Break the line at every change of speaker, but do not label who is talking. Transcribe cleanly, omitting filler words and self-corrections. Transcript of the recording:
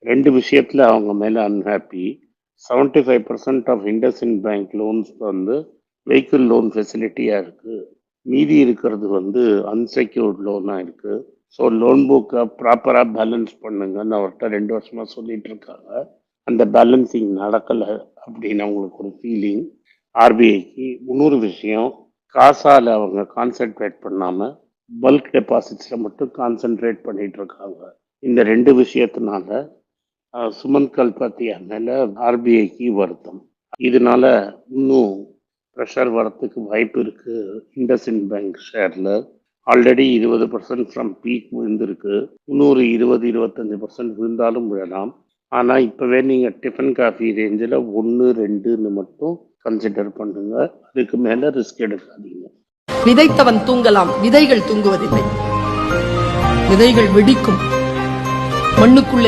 2 விஷயத்துல அவங்க மேல unhappy. 75% of IndusInd bank loans வந்து வெஹிக்கிள் லோன் ஃபெசிலிட்டியா இருக்கு. மீதி இருக்கிறது வந்து அன்செக்யூர்ட் லோனா இருக்கு. ஸோ லோன் புக்கை ப்ராப்பரா பேலன்ஸ் பண்ணுங்கன்னு அவர்கிட்ட 2 வருஷமா சொல்லிட்டு இருக்காங்க. அந்த பேலன்சிங் நடக்கலை அப்படின்னு அவங்களுக்கு ஒரு ஃபீலிங். ஆர்பிஐக்கு இன்னொரு விஷயம், காசால அவங்க கான்சென்ட்ரேட் பண்ணாம பல்க் டெபாசிட்ஸ்ல மட்டும் கான்சென்ட்ரேட் பண்ணிட்டு இருக்காங்க. இந்த 2 விஷயத்தினால சுமந்த் கல்பாத்தியா மேல ஆர்பிஐக்கு வருத்தம். இதனால இன்னும் ப்ரெஷர் வரத்துக்கு வாய்ப்பு இருக்கு. IndusInd பேங்க் ஷேர்ல ஆல்ரெடி 20% ஃப்ரம் பீக் விழுந்திருக்கு. இன்னொரு 20-25% விழுந்தாலும் விழலாம். ஆனா இப்பவே நீங்க டிஃபன் காஃபி ரேஞ்சில் 1-2ன்னு மட்டும் கன்சிடர் பண்ணுங்க. அதுக்கு மேல ரிஸ்க் எடுக்காதீங்க.
விதைத்தவன் தூங்கலாம், விதைகள் தூங்குவதில்லை. விதைகள் வெடிக்கும் மண்ணுக்குள்ள